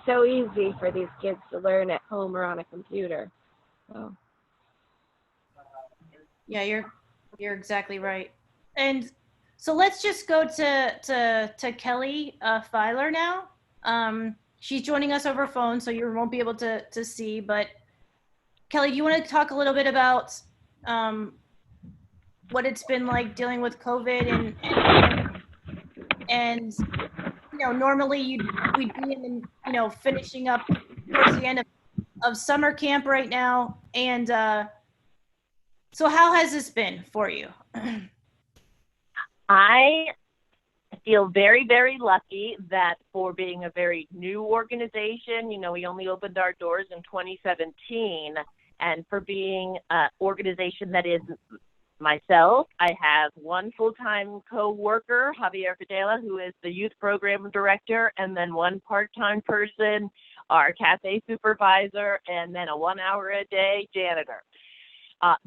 so easy for these kids to learn at home or on a computer. So. Yeah, you're exactly right. And so let's just go to Kelly Filer now. She's joining us over phone, so you won't be able to see. But Kelly, do you want to talk a little bit about what it's been like dealing with COVID and normally we'd be in finishing up towards the end of summer camp right now, and so how has this been for you? I feel very, very lucky that for being a very new organization, we only opened our doors in 2017, and for being an organization that is myself, I have one full-time co-worker, Javier Fidela, who is the youth program director, and then one part-time person, our cafe supervisor, and then a 1 hour a day janitor.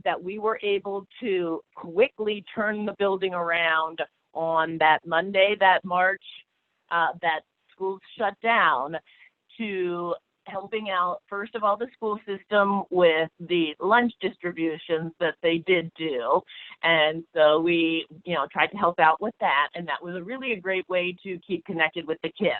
That we were able to quickly turn the building around on that Monday, that March, that schools shut down, to helping out, first of all, the school system with the lunch distributions that they did do. And so we, tried to help out with that. And that was really a great way to keep connected with the kids.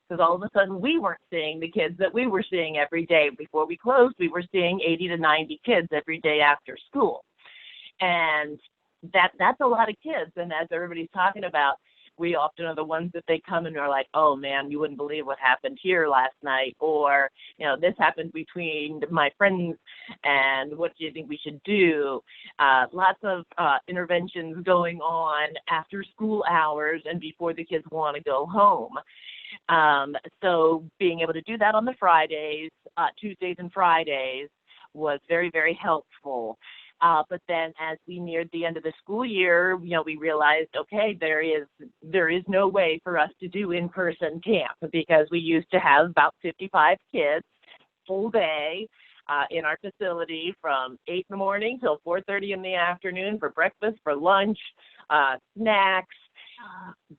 Because all of a sudden we weren't seeing the kids that we were seeing every day. Before we closed, we were seeing 80 to 90 kids every day after school. And that's a lot of kids. And as everybody's talking about, we often are the ones that they come and are like, oh man, you wouldn't believe what happened here last night. Or, this happened between my friends, and what do you think we should do? Lots of interventions going on after school hours and before the kids want to go home. So being able to do that on the Fridays, Tuesdays and Fridays, was very, very helpful. But then as we neared the end of the school year, we realized, okay, there is no way for us to do in-person camp, because we used to have about 55 kids full day in our facility from 8 in the morning till 4:30 in the afternoon for breakfast, for lunch, snacks,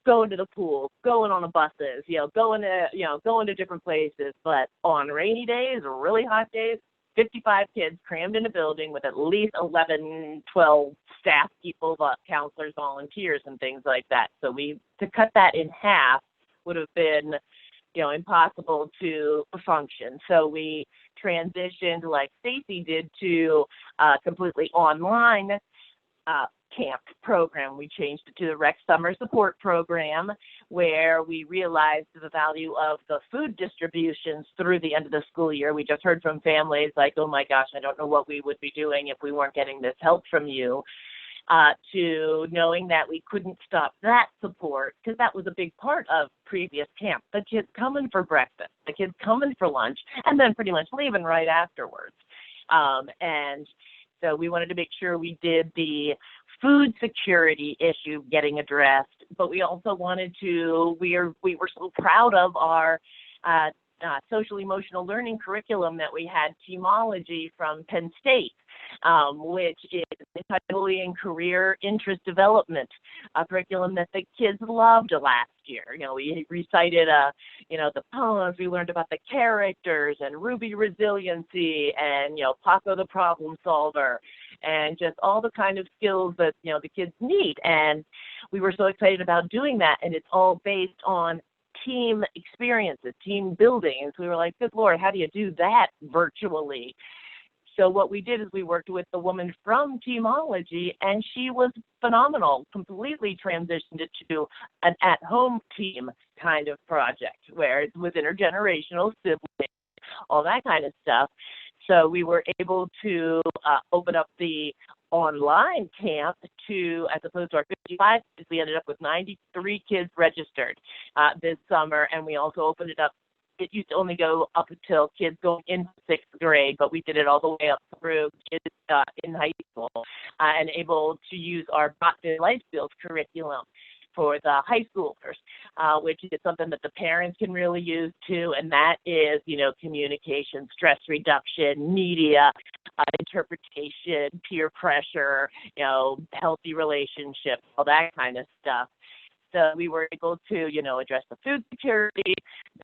going to the pool, going on the buses, going to different places. But on rainy days or really hot days, 55 kids crammed in a building with at least 11, 12 staff people, counselors, volunteers, and things like that. So to cut that in half would have been, impossible to function. So we transitioned, like Stacy did, to completely online camp program. We changed it to the Rec Summer Support Program, where we realized the value of the food distributions through the end of the school year. We just heard from families like, oh my gosh, I don't know what we would be doing if we weren't getting this help from you, to knowing that we couldn't stop that support, because that was a big part of previous camp. The kids coming for breakfast, the kids coming for lunch, and then pretty much leaving right afterwards. And so we wanted to make sure we did the food security issue getting addressed, but we also wanted to, we were so proud of our social emotional learning curriculum that we had, Teamology from Penn State, which is a bullying career interest development, a curriculum that the kids loved last year. We recited, the poems, we learned about the characters and Ruby resiliency and, Paco the problem solver, and just all the kind of skills that, the kids need. And we were so excited about doing that. And it's all based on team experiences, team building. And so we were like, good Lord, how do you do that virtually? So what we did is we worked with the woman from Teamology, and she was phenomenal, completely transitioned it to an at-home team kind of project where it was intergenerational, siblings, all that kind of stuff. So we were able to open up the online camp to, as opposed to our 55, we ended up with 93 kids registered this summer, and we also opened it up. It used to only go up until kids going into 6th grade, but we did it all the way up through kids in high school, and able to use our Brockton Life Skills curriculum for the high schoolers, which is something that the parents can really use too, and that is, communication, stress reduction, media, interpretation, peer pressure, healthy relationships, all that kind of stuff. we were able to, address the food security,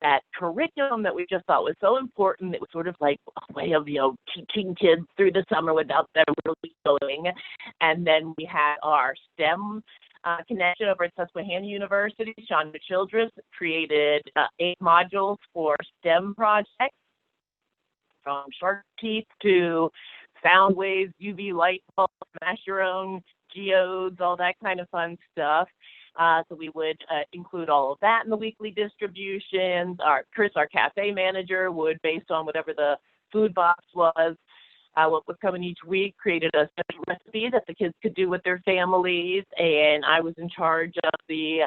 that curriculum that we just thought was so important. It was sort of like a way of, teaching kids through the summer without them really going. And then we had our STEM connection over at Susquehanna University. Shonda Childress created 8 modules for STEM projects, from shark teeth to sound waves, UV light bulbs, smash your own geodes, all that kind of fun stuff. So we would include all of that in the weekly distributions. Chris, our cafe manager, would, based on whatever the food box was, what was coming each week, created a special recipe that the kids could do with their families. And I was in charge of the,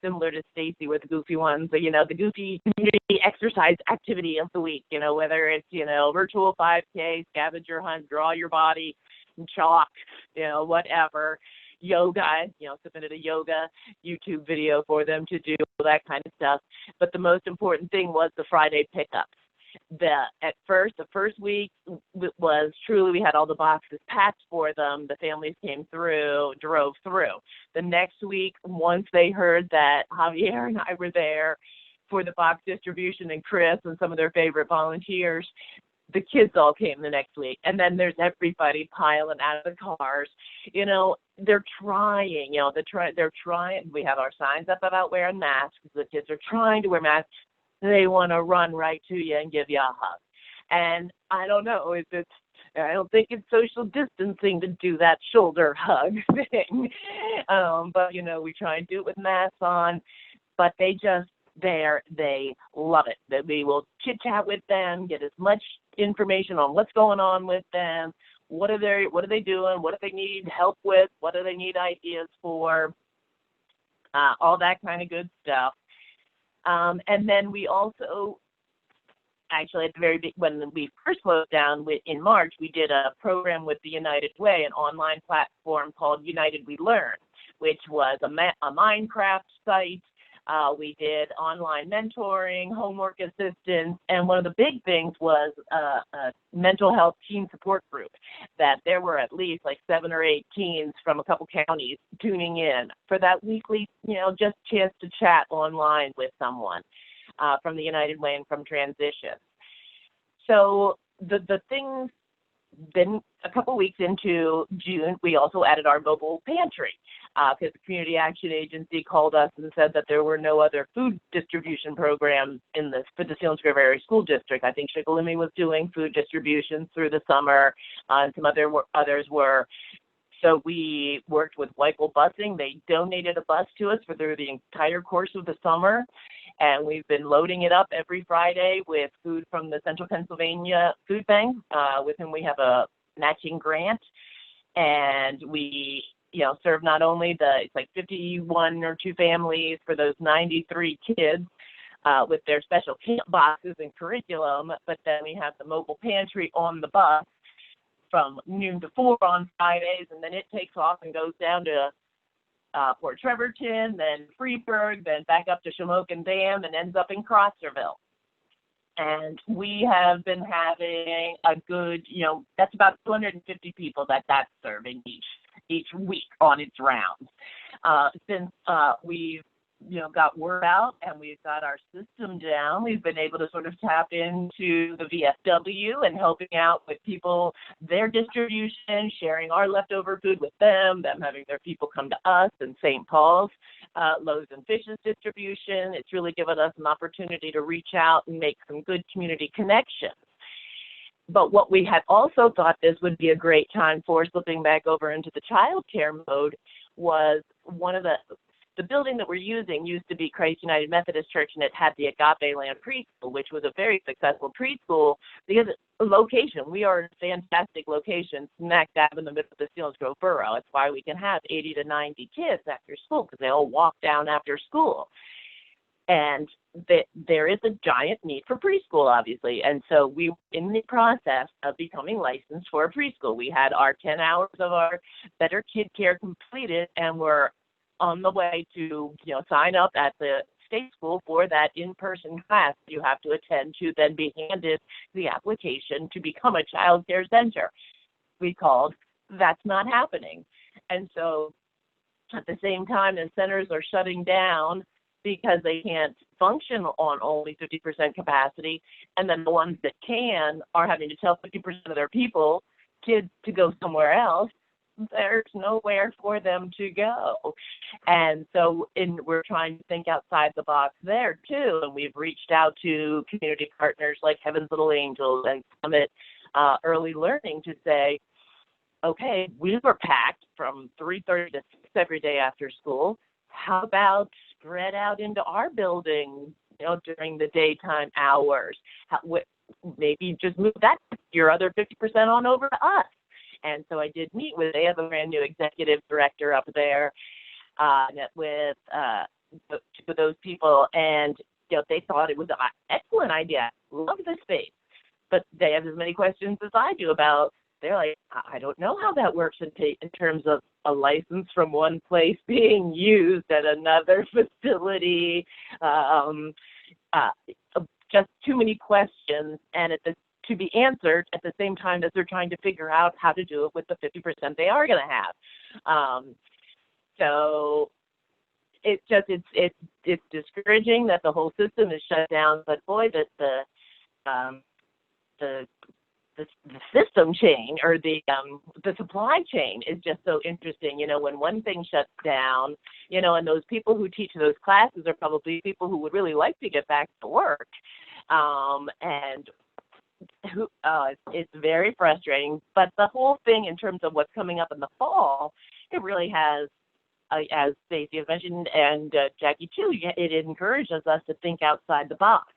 similar to Stacy, with the goofy ones, the goofy community exercise activity of the week, whether it's, virtual 5K, scavenger hunt, draw your body, chalk, whatever. Yoga, submitted a yoga YouTube video for them to do, all that kind of stuff. But the most important thing was the Friday pickup. The first week was truly, we had all the boxes packed for them. The families came through, drove through. The next week, once they heard that Javier and I were there for the box distribution, and Chris and some of their favorite volunteers, the kids all came the next week. And then there's everybody piling out of the cars. They're trying, they're trying. We have our signs up about wearing masks. The kids are trying to wear masks. They want to run right to you and give you a hug. And I don't know if I don't think it's social distancing to do that shoulder hug thing. But, we try and do it with masks on. But they love it. That we will chit-chat with them, get as much information on what's going on with them, what are they doing, what do they need help with, what do they need ideas for, all that kind of good stuff. And then we also, actually at the very big, when we first closed down in March, we did a program with the United Way, an online platform called United We Learn, which was a Minecraft site. We did online mentoring, homework assistance, and one of the big things was a mental health teen support group, that there were at least like 7 or 8 teens from a couple counties tuning in for that weekly, just chance to chat online with someone from the United Way and from Transition. So the things, then a couple weeks into June, we also added our mobile pantry, because the Community Action Agency called us and said that there were no other food distribution programs for the Selinsgrove Area School District. I think Shikellamy was doing food distributions through the summer, and some others were. So we worked with Weichel Busing. They donated a bus to us through the entire course of the summer, and we've been loading it up every Friday with food from the Central Pennsylvania Food Bank, with whom we have a matching grant. And we serve not only it's like 51 or 2 families for those 93 kids with their special camp boxes and curriculum, but then we have the mobile pantry on the bus from noon to 4 on Fridays, and then it takes off and goes down to Port Trevorton, then Freeburg, then back up to Shamokin Dam, and ends up in Crosterville. And we have been having a good, that's about 250 people that's serving each week on its rounds. Since we've, got word out and we've got our system down, we've been able to sort of tap into the VFW and helping out with people, their distribution, sharing our leftover food with them having their people come to us, and St. Paul's, Loaves and Fishes distribution. It's really given us an opportunity to reach out and make some good community connections. But what we had also thought this would be a great time for, slipping back over into the childcare mode, was one of the building that we're using used to be Christ United Methodist Church, and it had the Agape Land Preschool, which was a very successful preschool because location. We are in a fantastic location, smack dab in the middle of the Selinsgrove borough. It's why we can have 80 to 90 kids after school, because they all walk down after school. And there is a giant need for preschool, obviously. And so we were in the process of becoming licensed for a preschool. We had our 10 hours of our Better Kid Care completed, and we're on the way to, sign up at the state school for that in-person class you have to attend to then be handed the application to become a child care center. We called, that's not happening. And so At the same time, the centers are shutting down because they can't function on only 50% capacity, and then the ones that can are having to tell 50% of their kids to go somewhere else. There's nowhere for them to go. And so we're trying to think outside the box there too. And we've reached out to community partners like Heaven's Little Angels and Summit Early Learning to say, okay, we were packed from 3:30 to 6 every day after school. How about spread out into our building, during the daytime hours? Maybe just move that, your other 50% on over to us. And so I did meet they have a brand new executive director up there, met with two of those people, and they thought it was an excellent idea. Love the space. But they have as many questions as I do about, they're like, I don't know how that works in terms of a license from one place being used at another facility. Just too many questions, and to be answered at the same time as they're trying to figure out how to do it with the 50% they are going to have. So it's discouraging that the whole system is shut down. But boy, that the system chain or the supply chain is just so interesting. When one thing shuts down, and those people who teach those classes are probably people who would really like to get back to work. It's very frustrating. But the whole thing in terms of what's coming up in the fall, it really has, as Stacey has mentioned, and Jackie too, it encourages us to think outside the box.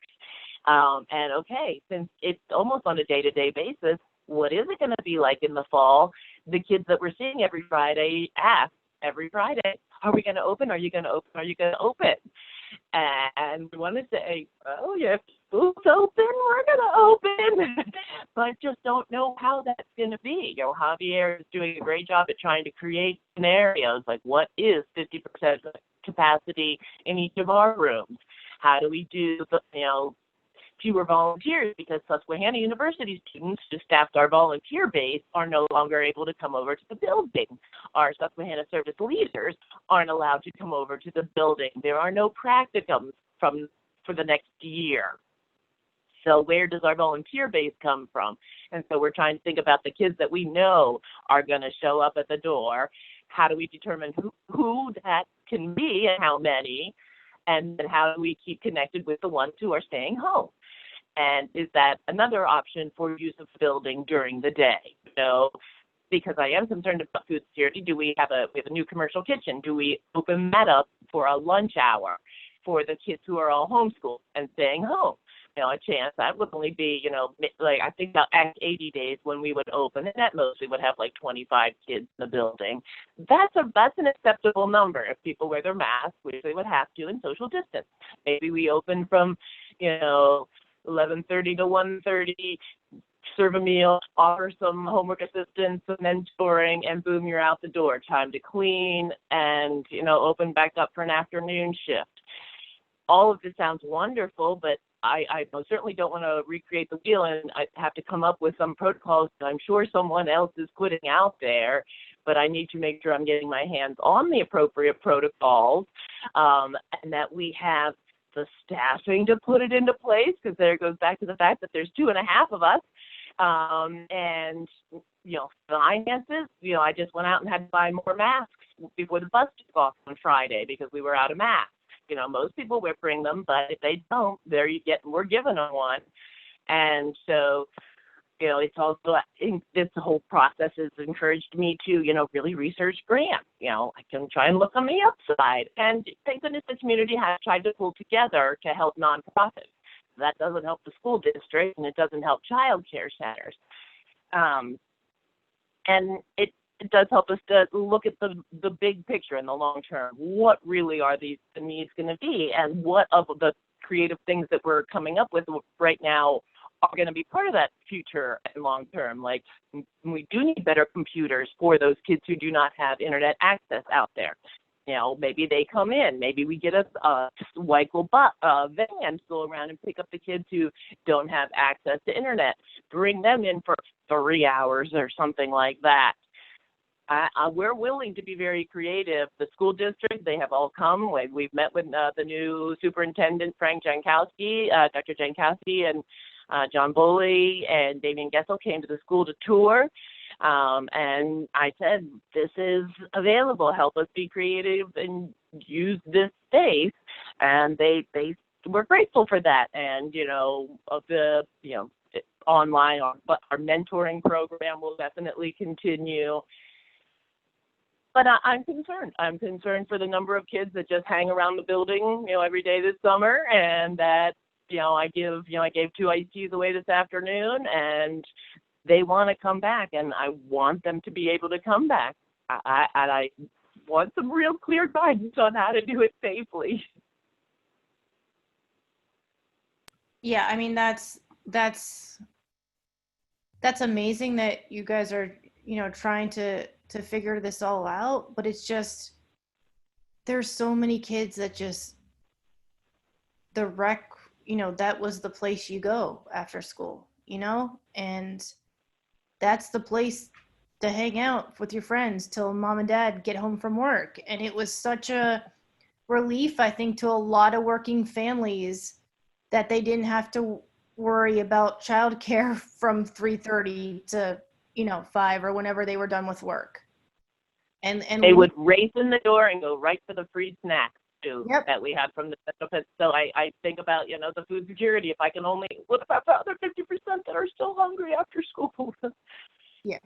And okay, since it's almost on a day-to-day basis, what is it going to be like in the fall? The kids that we're seeing every Friday ask every Friday, are we going to open? Are you going to open? Are you going to open? And we want to say, oh, yeah, school's open, we're going to open. But just don't know how that's going to be. Javier is doing a great job at trying to create scenarios like what is 50% capacity in each of our rooms? How do we do fewer volunteers, because Susquehanna University students who staffed our volunteer base are no longer able to come over to the building. Our Susquehanna service leaders aren't allowed to come over to the building. There are no practicums for the next year. So where does our volunteer base come from? And so we're trying to think about the kids that we know are going to show up at the door. How do we determine who that can be and how many? And then how do we keep connected with the ones who are staying home? And is that another option for use of the building during the day? Because I am concerned about food security. We have a new commercial kitchen. Do we open that up for a lunch hour for the kids who are all homeschooled and staying home? A chance that would only be, I think about 80 days when we would open, and at most we would have like 25 kids in the building. That's an acceptable number if people wear their masks, which they would have to, and social distance. Maybe we open from, 11:30 to 1:30, serve a meal, offer some homework assistance, some mentoring, and boom, you're out the door. Time to clean and, open back up for an afternoon shift. All of this sounds wonderful, but I certainly don't want to recreate the wheel, and I have to come up with some protocols that I'm sure someone else is putting out there, but I need to make sure I'm getting my hands on the appropriate protocols, and that we have the staffing to put it into place, because there it goes back to the fact that there's 2.5 of us, and, finances, I just went out and had to buy more masks before the bus took off on Friday because we were out of masks. Most people will bring them, but if they don't, we're giving them one. And so, it's also, this whole process has encouraged me to, really research grants. I can try and look on the upside. And thank goodness the community has tried to pull together to help nonprofits. That doesn't help the school district, and it doesn't help childcare centers. And it does help us to look at the big picture in the long term. What really are the needs going to be, and what of the creative things that we're coming up with right now are going to be part of that future and long term? Like, we do need better computers for those kids who do not have internet access out there. Maybe they come in. Maybe we get a Weichel van to go around and pick up the kids who don't have access to internet. Bring them in for 3 hours or something like that. we're willing to be very creative. The school district, they have all come. We've met with the new superintendent, Frank Jankowski, Dr. Jankowski, and John Boley and Damian Gessel came to the school to tour. And I said, this is available. Help us be creative and use this space. And they were grateful for that. And, online, our mentoring program will definitely continue. But I'm concerned. I'm concerned for the number of kids that just hang around the building, every day this summer, and that, I gave 2 iced teas away this afternoon, and they want to come back, and I want them to be able to come back. I want some real clear guidance on how to do it safely. Yeah, I mean, that's amazing that you guys are, trying to figure this all out, but it's just, there's so many kids that just, the rec, that was the place you go after school, and that's the place to hang out with your friends till mom and dad get home from work. And it was such a relief, I think, to a lot of working families that they didn't have to worry about childcare from 3:30 to 5 or whenever they were done with work. And they would race in the door and go right for the free snacks too. Yep. That we had from the benefits. So I think about the food security. If I can only, what about the other 50% that are still hungry after school? Yeah.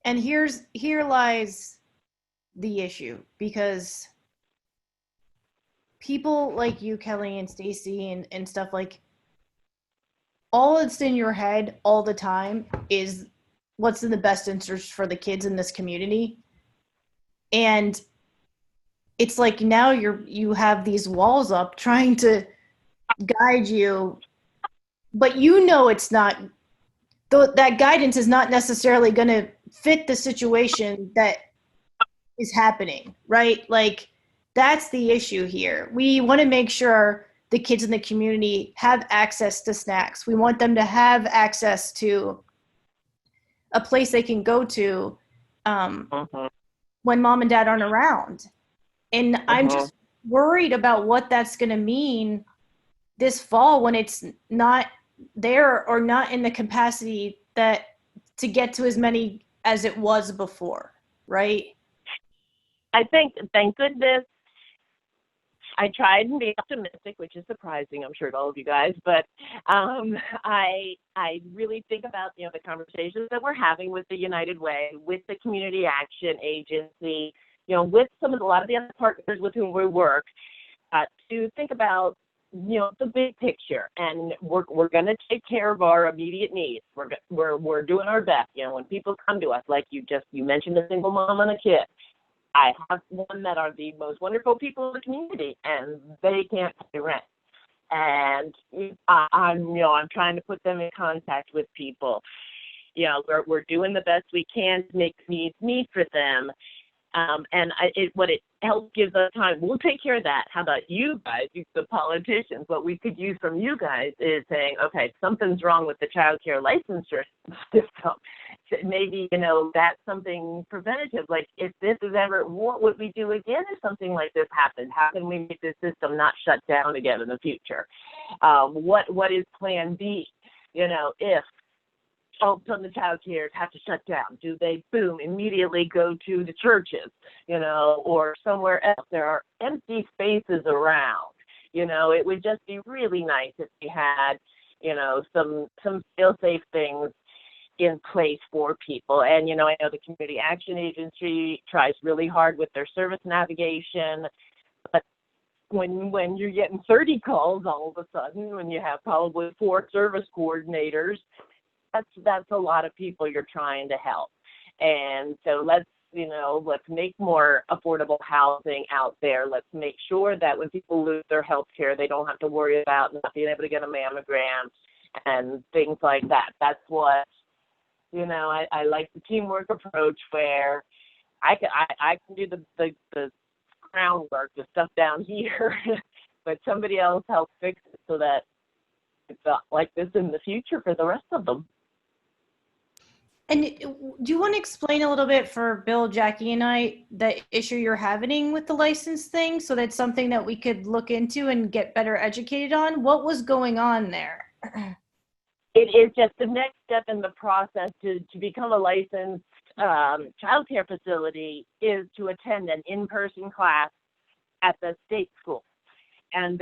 And here lies the issue, because people like you, Kelly, and Stacy, and stuff, like, all that's in your head all the time is what's in the best interest for the kids in this community. And it's like now you have these walls up trying to guide you, but it's not, that guidance is not necessarily going to fit the situation that is happening, right? Like, that's the issue here. We want to make sure the kids in the community have access to snacks. We want them to have access to a place they can go to when mom and dad aren't around. And I'm just worried about what that's going to mean this fall when it's not there, or not in the capacity that to get to as many as it was before, right? I think, thank goodness, I tried and be optimistic, which is surprising, I'm sure, to all of you guys. But I really think about the conversations that we're having with the United Way, with the Community Action Agency, with a lot of the other partners with whom we work, to think about the big picture. And we're going to take care of our immediate needs. We're doing our best. When people come to us, like you mentioned, a single mom and a kid. I have one that are the most wonderful people in the community, and they can't pay rent. And I'm trying to put them in contact with people. We're doing the best we can to make needs meet for them. And what it helps gives us time. We'll take care of that. How about you guys, the politicians? What we could use from you guys is saying, okay, something's wrong with the child care licensure system. Maybe, that's something preventative. Like, if this is ever, what would we do again if something like this happened? How can we make this system not shut down again in the future? What is plan B? If all of a sudden the child cares have to shut down, do they, boom, immediately go to the churches, or somewhere else? There are empty spaces around. It would just be really nice if we had, some feel-safe things in place for people. And, I know the Community Action Agency tries really hard with their service navigation, but when you're getting 30 calls all of a sudden, when you have probably 4 service coordinators, that's a lot of people you're trying to help. And so let's make more affordable housing out there. Let's make sure that when people lose their health care, they don't have to worry about not being able to get a mammogram and things like that. That's what, I like the teamwork approach, where I can do the groundwork, the stuff down here, but somebody else helps fix it so that it's not like this in the future for the rest of them. And do you want to explain a little bit for Bill, Jackie, and I the issue you're having with the license thing, so that's something that we could look into and get better educated on? What was going on there? It is just the next step in the process to become a licensed childcare facility is to attend an in-person class at the state school, and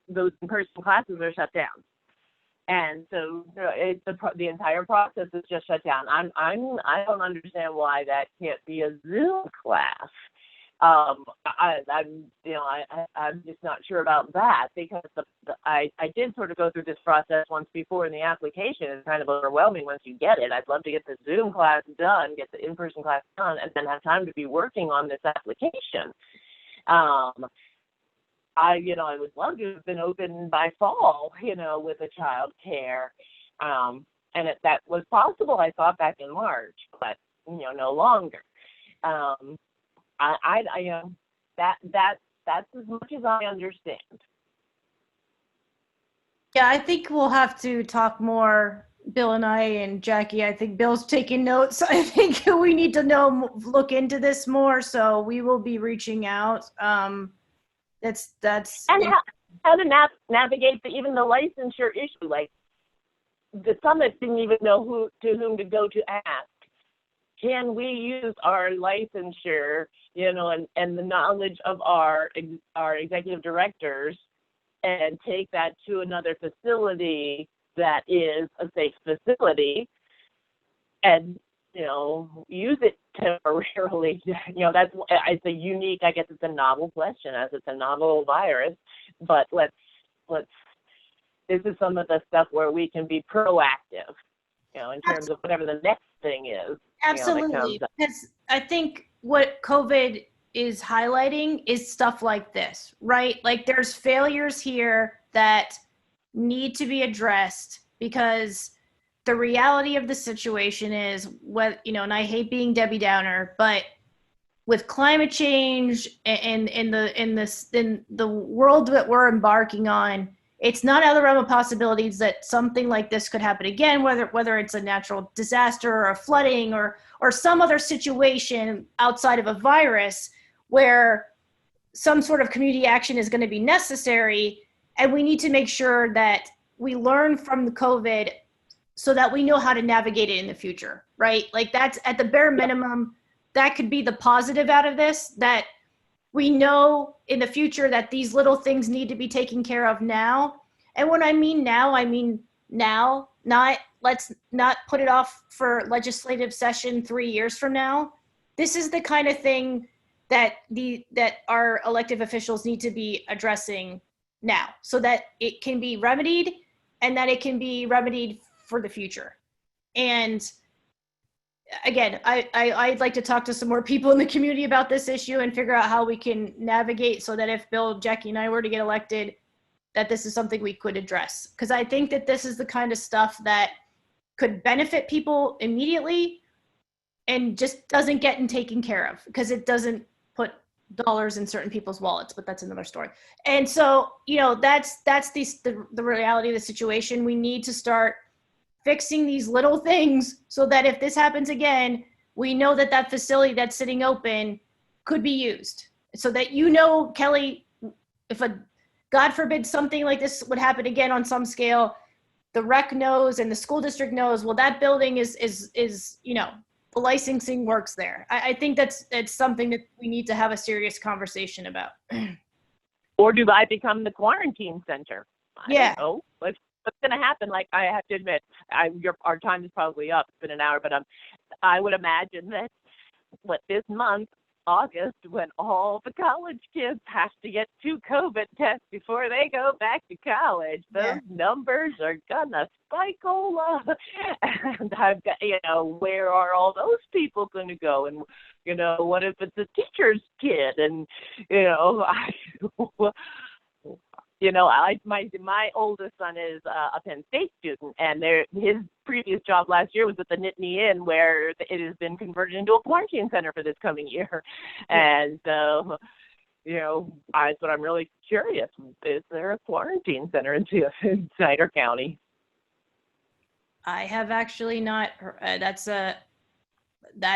those in-person classes are shut down. And so the entire process is just shut down. I don't understand why that can't be a Zoom class. I'm just not sure about that, because I did sort of go through this process once before in the application. It's kind of overwhelming once you get it. I'd love to get the Zoom class done, get the in-person class done, and then have time to be working on this application. I would love to have been open by fall, with a child care. And that was possible, I thought, back in March, but, no longer. That's as much as I understand. Yeah, I think we'll have to talk more, Bill and I and Jackie. I think Bill's taking notes. I think we need to look into this more, so we will be reaching out. That's and how to navigate even the licensure issue. Like the summit didn't even know whom to go to ask. Can we use our licensure, and the knowledge of our executive directors and take that to another facility that is a safe facility and, use it temporarily? It's a unique, I guess it's a novel question, as it's a novel virus, but this is some of the stuff where we can be proactive, in terms of whatever the next thing is. Absolutely, because I think what COVID is highlighting is stuff like this, right? Like there's failures here that need to be addressed, because the reality of the situation is and I hate being Debbie Downer, but with climate change and in the world that we're embarking on, it's not out of the realm of possibilities that something like this could happen again, whether it's a natural disaster or a flooding or some other situation outside of a virus where some sort of community action is going to be necessary. And we need to make sure that we learn from the COVID so that we know how to navigate it in the future, right? Like that's at the bare minimum, that could be the positive out of this, that we know in the future that these little things need to be taken care of now. And when I mean now, let's not put it off for legislative session 3 years from now. This is the kind of thing that our elected officials need to be addressing now, so that it can be remedied and that it can be remedied for the future. And again, I'd like to talk to some more people in the community about this issue and figure out how we can navigate so that if Bill, Jackie, and I were to get elected, that this is something we could address. Because I think that this is the kind of stuff that could benefit people immediately and just doesn't get taken care of, because it doesn't put dollars in certain people's wallets, but that's another story. And so, that's the reality of the situation. We need to start fixing these little things so that if this happens again, we know that that facility that's sitting open could be used. So that, Kelly, if God forbid something like this would happen again on some scale, the rec knows and the school district knows, well, that building is the licensing works there. I think that's something that we need to have a serious conversation about. Or do I become the quarantine center? Yeah. I don't know. What's going to happen? Like, I have to admit, our time is probably up. It's been an hour, but I would imagine that this month, August, when all the college kids have to get 2 COVID tests before they go back to college, those numbers are gonna spike all up. And I've got, where are all those people going to go? And what if it's a teacher's kid? And my oldest son is a Penn State student, and his previous job last year was at the Nittany Inn, where it has been converted into a quarantine center for this coming year. And so, that's what I'm really curious. Is there a quarantine center in Snyder County? I have actually not, that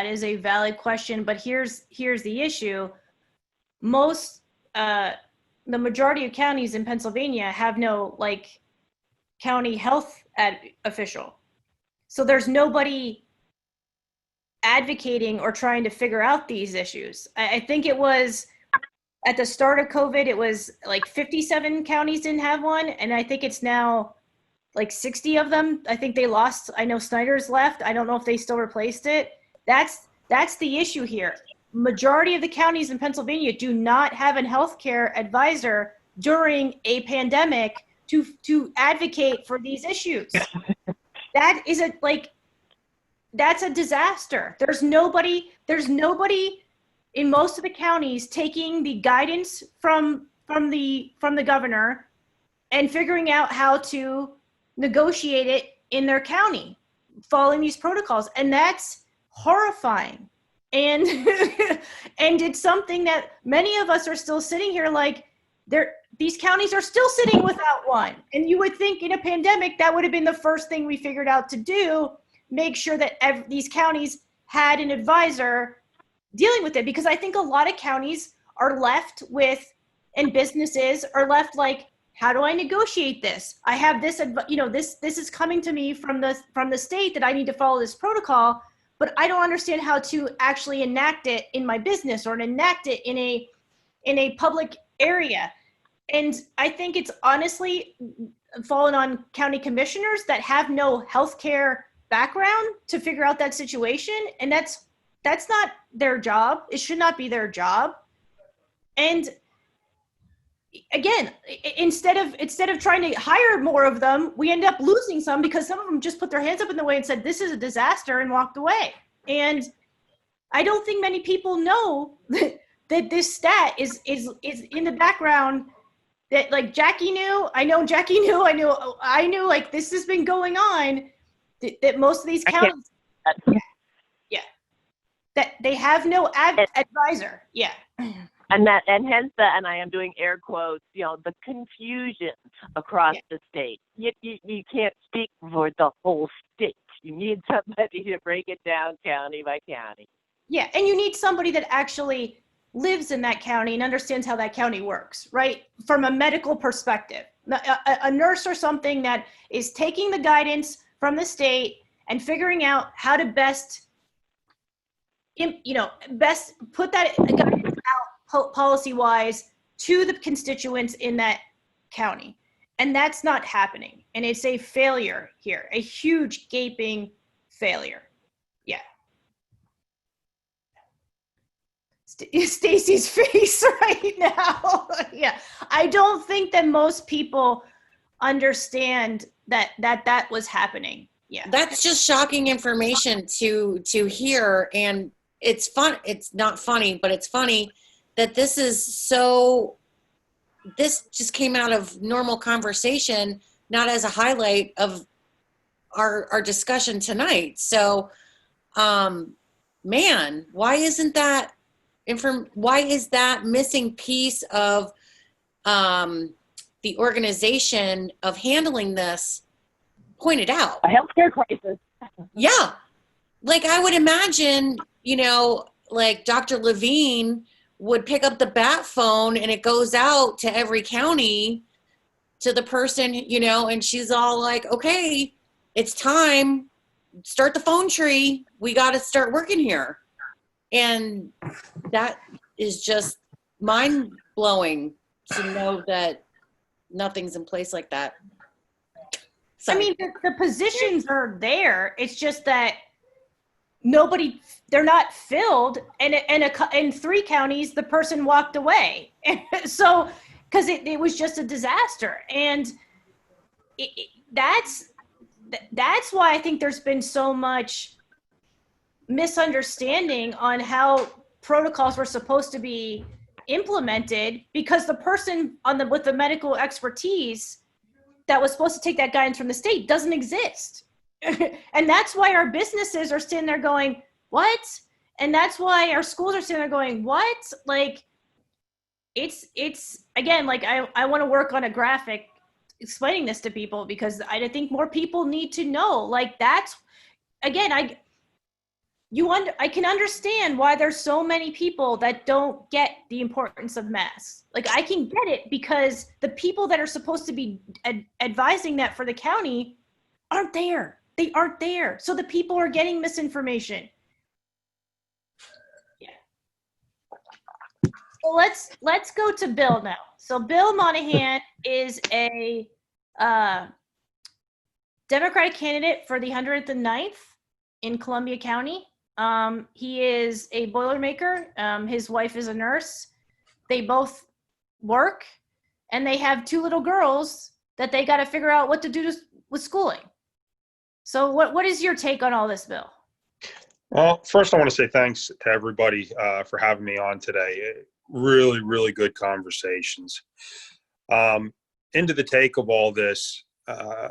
is a valid question, but here's the issue. Most, the majority of counties in Pennsylvania have no like county health official. So there's nobody advocating or trying to figure out these issues. I think it was at the start of COVID, it was like 57 counties didn't have one. And I think it's now like 60 of them. I think they lost. I know Snyder's left. I don't know if they still replaced it. That's the issue here. Majority of the counties in Pennsylvania do not have a healthcare advisor during a pandemic to advocate for these issues. That is that's a disaster. There's nobody in most of the counties taking the guidance from the governor and figuring out how to negotiate it in their county, following these protocols. And that's horrifying. And and it's something that many of us are still sitting here like these counties are still sitting without one. And you would think in a pandemic that would have been the first thing we figured out to do, make sure that these counties had an advisor dealing with it, because I think a lot of counties are left with, and businesses are left like, how do I negotiate this? I have this, this is coming to me from the state that I need to follow this protocol, but I don't understand how to actually enact it in my business or enact it in a public area. And I think it's honestly fallen on county commissioners that have no healthcare background to figure out that situation. And that's not their job. It should not be their job. And again, instead of trying to hire more of them, we end up losing some because some of them just put their hands up in the way and said, this is a disaster, and walked away. And I don't think many people know that this stat is in the background, that like Jackie knew, I know Jackie knew, I knew like this has been going on, that most of these counties, that they have no advisor. Yeah. And hence and I am doing air quotes, the confusion across the state. You can't speak for the whole state. You need somebody to break it down county by county. Yeah, and you need somebody that actually lives in that county and understands how that county works, right? From a medical perspective. A nurse or something that is taking the guidance from the state and figuring out how to best put that guidance out policy-wise to the constituents in that county. And that's not happening. And it's a failure here, a huge gaping failure. Yeah. Stacy's face right now. Yeah. I don't think that most people understand that was happening. Yeah. That's just shocking information to hear. And it's fun. It's not funny, but it's funny that this just came out of normal conversation, not as a highlight of our discussion tonight. So, man, why is that missing piece of the organization of handling this pointed out? A healthcare crisis. Yeah. Like I would imagine, like Dr. Levine would pick up the bat phone and it goes out to every county to the person, and she's all like, okay, it's time, start the phone tree. We got to start working here. And that is just mind blowing to know that nothing's in place like that. So, I mean, the positions are there. It's just that they're not filled, and in 3 counties the person walked away. So because it was just a disaster. And that's why I think there's been so much misunderstanding on how protocols were supposed to be implemented, because the person with the medical expertise that was supposed to take that guidance from the state doesn't exist. And that's why our businesses are sitting there going, what? And that's why our schools are sitting there going, what? Like, it's again, like I want to work on a graphic explaining this to people, because I think more people need to know. Like, that's, again, I can understand why there's so many people that don't get the importance of masks. Like, I can get it, because the people that are supposed to be advising that for the county aren't there. They aren't there. So the people are getting misinformation. Yeah. So let's go to Bill now. So Bill Monahan is a Democratic candidate for the 109th in Columbia County. He is a Boilermaker. His wife is a nurse. They both work, and they have 2 little girls that they got to figure out what to do with schooling. So what is your take on all this, Bill? Well, first I want to say thanks to everybody for having me on today. Really, really good conversations. Into the take of all this,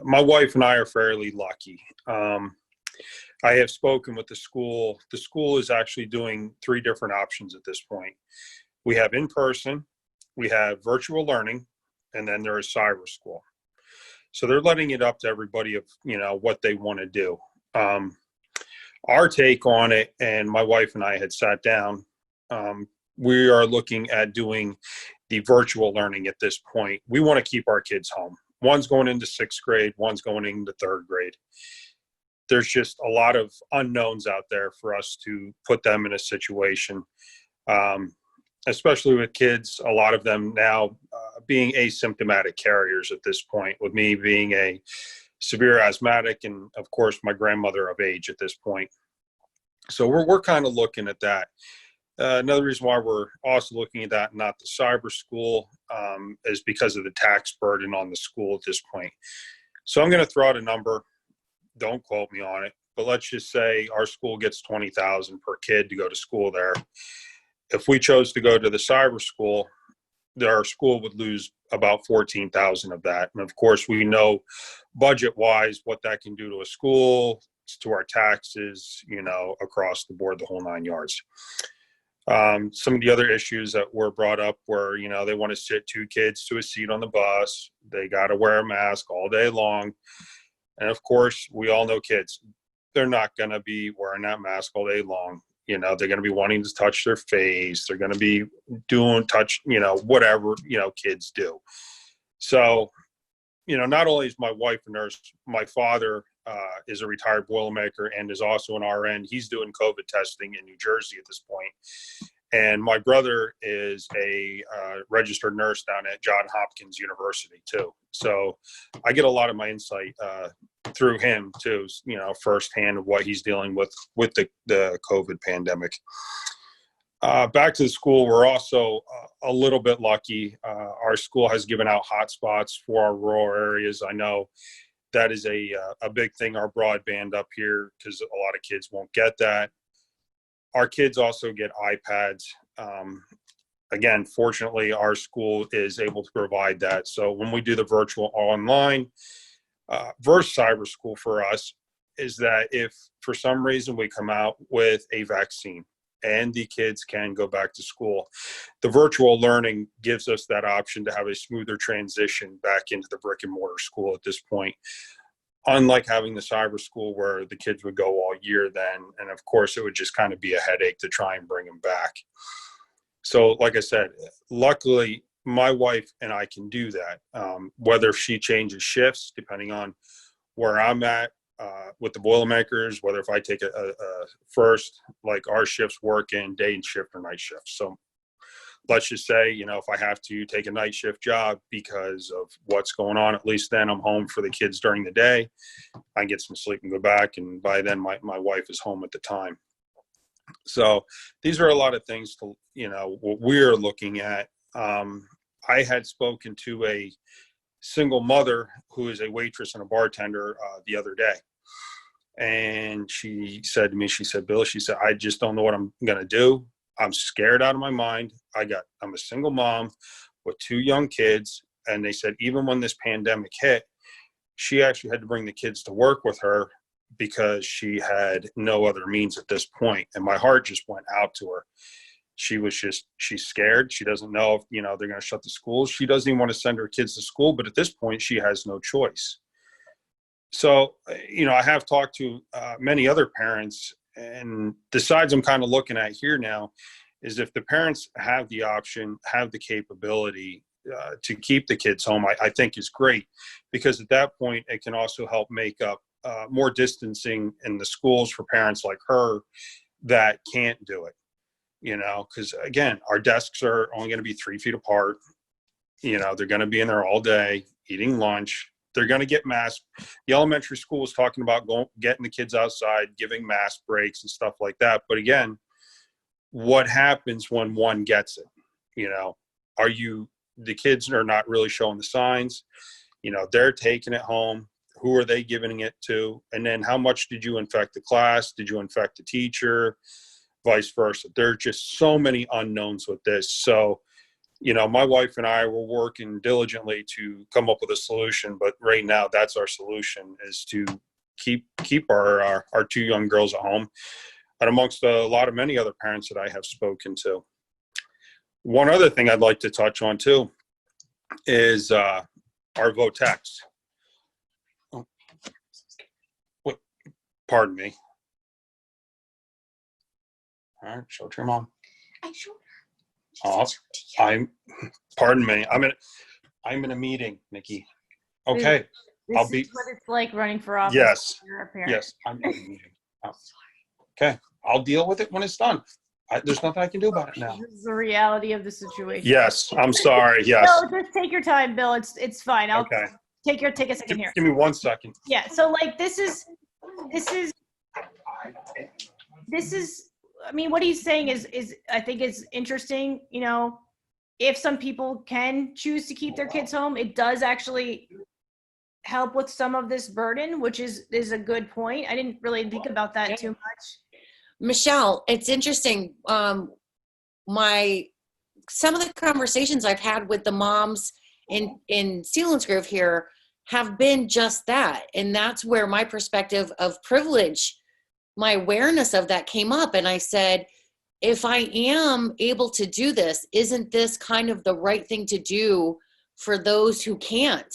my wife and I are fairly lucky. I have spoken with the school. The school is actually doing 3 different options at this point. We have in-person, we have virtual learning, and then there is cyber school. So they're letting it up to everybody of, what they want to do. Our take on it, and my wife and I had sat down, we are looking at doing the virtual learning at this point. We want to keep our kids home. One's going into 6th grade, one's going into 3rd grade. There's just a lot of unknowns out there for us to put them in a situation, especially with kids, a lot of them now being asymptomatic carriers at this point, with me being a severe asthmatic and, of course, my grandmother of age at this point. So we're kind of looking at that. Another reason why we're also looking at that, not the cyber school, is because of the tax burden on the school at this point. So I'm going to throw out a number. Don't quote me on it, but let's just say our school gets $20,000 per kid to go to school there. If we chose to go to the cyber school, our school would lose about $14,000 of that. And of course, we know budget-wise what that can do to a school, to our taxes, across the board, the whole 9 yards. Some of the other issues that were brought up were, they want to sit 2 kids to a seat on the bus. They got to wear a mask all day long. And of course, we all know kids, they're not going to be wearing that mask all day long. They're going to be wanting to touch their face. They're going to be whatever, kids do. So, not only is my wife a nurse, my father is a retired Boilermaker and is also an RN. He's doing COVID testing in New Jersey at this point. And my brother is a registered nurse down at Johns Hopkins University too. So I get a lot of my insight through him too, firsthand of what he's dealing with the COVID pandemic. Back to the school, we're also a little bit lucky. Our school has given out hotspots for our rural areas. I know that is a big thing, our broadband up here, because a lot of kids won't get that. Our kids also get iPads. Again, fortunately, our school is able to provide that. So when we do the virtual online versus cyber school for us, is that if for some reason we come out with a vaccine and the kids can go back to school, the virtual learning gives us that option to have a smoother transition back into the brick and mortar school at this point. Unlike having the cyber school where the kids would go all year then, and of course it would just kind of be a headache to try and bring them back. So like I said, luckily my wife and I can do that. Whether she changes shifts, depending on where I'm at with the Boilermakers, whether if I take a first, like our shifts work in day shift or night shift. So let's just say, if I have to take a night shift job because of what's going on, at least then I'm home for the kids during the day. I can get some sleep and go back. And by then my wife is home at the time. So these are a lot of things to, what we're looking at. I had spoken to a single mother who is a waitress and a bartender the other day. And she said to me, Bill, I just don't know what I'm going to do. I'm scared out of my mind. I'm a single mom with 2 young kids. And they said, even when this pandemic hit, she actually had to bring the kids to work with her because she had no other means at this point. And my heart just went out to her. She's scared. She doesn't know if, they're going to shut the schools. She doesn't even want to send her kids to school, but at this point she has no choice. So, I have talked to many other parents, and the sides I'm kind of looking at here now is if the parents have the option, have the capability to keep the kids home, I think is great, because at that point it can also help make up more distancing in the schools for parents like her that can't do it, because again, our desks are only going to be 3 feet apart. They're going to be in there all day eating lunch. They're going to get masked. The elementary school was talking about getting the kids outside, giving mask breaks and stuff like that. But again, what happens when one gets it? The kids are not really showing the signs. They're taking it home. Who are they giving it to? And then how much did you infect the class? Did you infect the teacher? Vice versa. There are just so many unknowns with this. So, my wife and I were working diligently to come up with a solution, but right now that's our solution, is to keep our 2 young girls at home, and amongst many other parents that I have spoken to. One other thing I'd like to touch on too is our Votex. Oh, wait, pardon me. All right, show it to your mom. I showed her. Pardon me. I'm in a meeting, Nikki. Okay. This is what it's like running for office. Yes. When you're a parent. Yes, I'm in a meeting. Oh. Okay. I'll deal with it when it's done. There's nothing I can do about it now. This is the reality of the situation. Yes. I'm sorry. Yes. No, just take your time, Bill. It's fine. I'll Okay. take a second here. Give me 1 second. Yeah. So like this is I mean, what he's saying is I think is interesting. If some people can choose to keep their kids home, it does actually help with some of this burden, which is a good point. I didn't really think about that too much. Michelle, it's interesting. Some of the conversations I've had with the moms in Selinsgrove here have been just that. And that's where my perspective of privilege, my awareness of that came up. And I said, if I am able to do this, isn't this kind of the right thing to do for those who can't,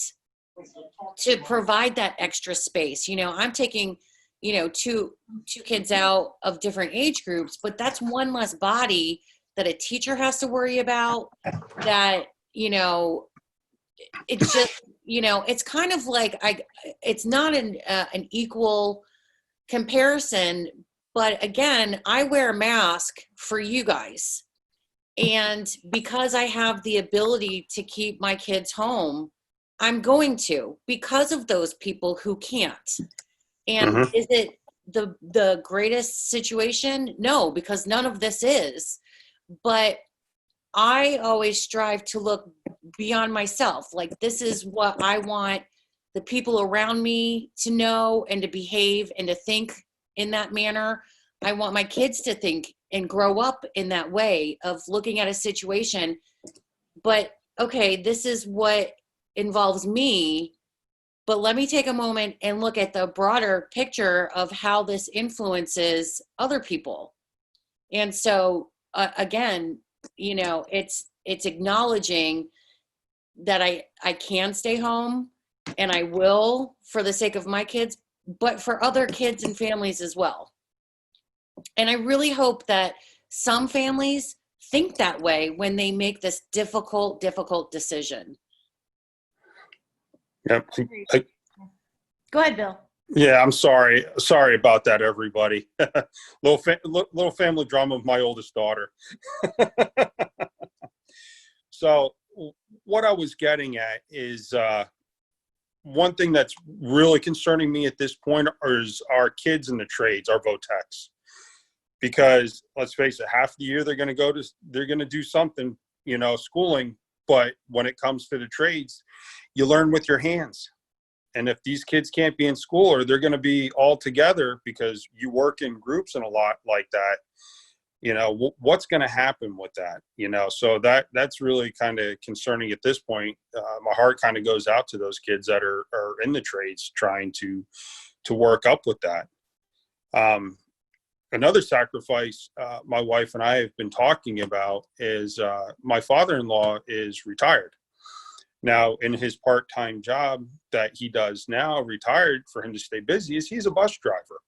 to provide that extra space? I'm taking, two kids out of different age groups, but that's one less body that a teacher has to worry about. That, it's just, it's kind of like it's not an equal comparison. But again, I wear a mask for you guys. And because I have the ability to keep my kids home, I'm going to, because of those people who can't. And is it the greatest situation? No, because none of this is. But I always strive to look beyond myself. Like, this is what I want the people around me to know and to behave and to think in that manner. I want my kids to think and grow up in that way of looking at a situation. But okay, this is what involves me, but let me take a moment and look at the broader picture of how this influences other people. And so again, it's acknowledging that I can stay home, and I will, for the sake of my kids, but for other kids and families as well. And I really hope that some families think that way when they make this difficult difficulty Yep. Go ahead, Bill. Yeah, I'm sorry. Sorry about that, everybody. little family drama of my oldest daughter. So what I was getting at is one thing that's really concerning me at this point is our kids in the trades, our Votex. Because let's face it, half the year they're going to do something, schooling. But when it comes to the trades, you learn with your hands. And if these kids can't be in school, or they're going to be all together because you work in groups and a lot like that, what's going to happen with that? So that's really kind of concerning at this point. My heart kind of goes out to those kids that are in the trades trying to work up with that. another sacrifice my wife and I have been talking about is my father-in-law is retired. Now, in his part-time job that he does now, retired for him to stay busy, is he's a bus driver,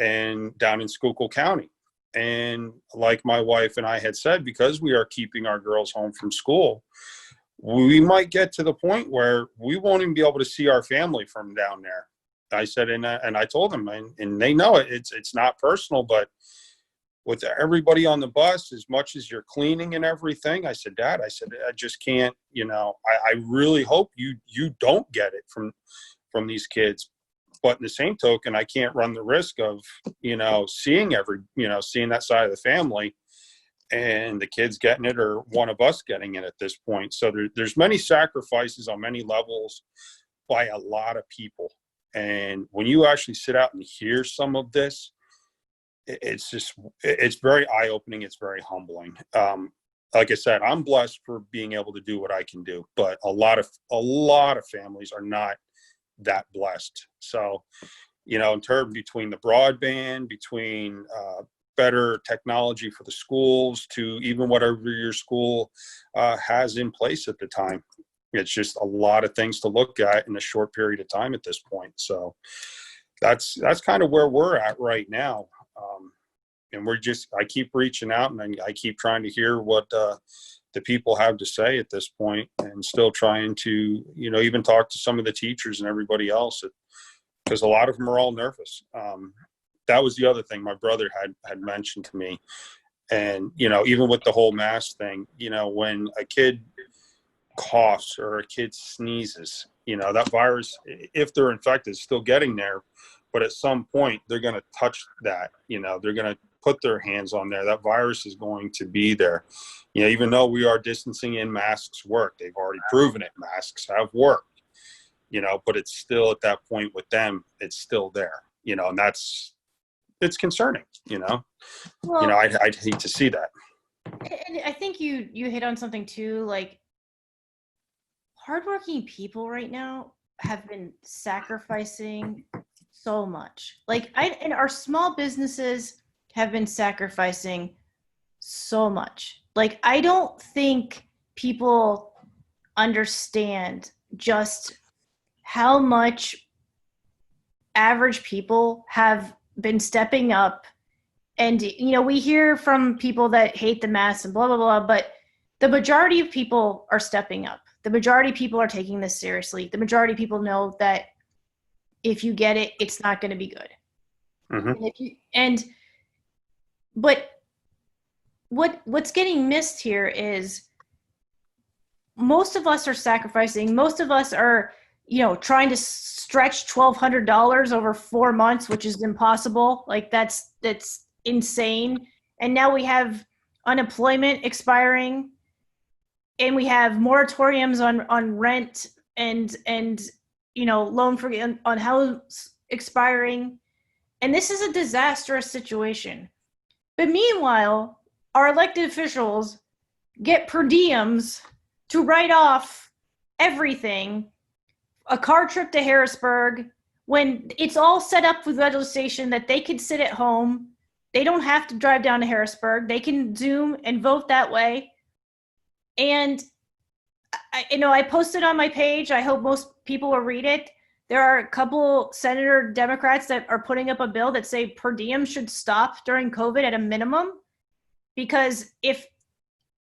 and down in Schuylkill County. And like my wife and I had said, because we are keeping our girls home from school, we might get to the point where we won't even be able to see our family from down there. I said, and I told them, and they know it. It's not personal, but with everybody on the bus, as much as you're cleaning and everything, I said, Dad, I just can't. I really hope you don't get it from these kids. But in the same token, I can't run the risk of seeing that side of the family, and the kids getting it or one of us getting it at this point. So there's many sacrifices on many levels by a lot of people. And when you actually sit out and hear some of this, it's very eye-opening. It's very humbling. Like I said, I'm blessed for being able to do what I can do, but a lot of families are not that blessed. So, in terms between the broadband, between better technology for the schools, to even whatever your school has in place at the time, it's just a lot of things to look at in a short period of time at this point. So that's kind of where we're at right now. And I keep reaching out, and I keep trying to hear what the people have to say at this point, and still trying to, even talk to some of the teachers and everybody else, because a lot of them are all nervous. That was the other thing my brother had mentioned to me. And, even with the whole mask thing, when a kid coughs or a kid sneezes, that virus, if they're infected, is still getting there. But at some point, they're going to touch that. They're going to put their hands on there. That virus is going to be there. Even though we are distancing and masks work, they've already proven it. Masks have worked. But it's still at that point with them, it's still there. And it's concerning. Well, I'd hate to see that. and I think you hit on something too. Like, hardworking people right now have been sacrificing so much. And our small businesses have been sacrificing so much. I don't think people understand just how much average people have been stepping up. And, we hear from people that hate the masks and blah, blah, blah, but the majority of people are stepping up. The majority of people are taking this seriously. The majority of people know that if you get it, it's not going to be good. Mm-hmm. But what's getting missed here is most of us are sacrificing. Most of us are, trying to stretch $1,200 over 4 months, which is impossible. That's insane. And now we have unemployment expiring, and we have moratoriums on rent and loan on house expiring. And this is a disastrous situation. But meanwhile, our elected officials get per diems to write off everything, a car trip to Harrisburg, when it's all set up with legislation that they can sit at home. They don't have to drive down to Harrisburg. They can Zoom and vote that way. And I posted on my page. I hope most people will read it. There are a couple Senator Democrats that are putting up a bill that say per diem should stop during COVID at a minimum, because if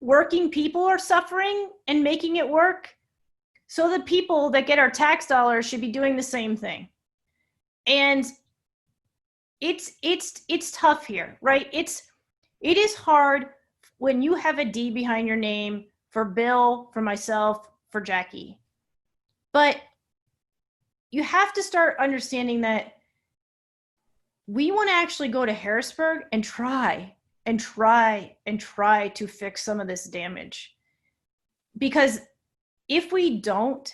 working people are suffering and making it work, so the people that get our tax dollars should be doing the same thing. And it's tough here, right? It is hard when you have a D behind your name for Bill, for myself, for Jackie. But you have to start understanding that we want to actually go to Harrisburg and try to fix some of this damage. Because if we don't,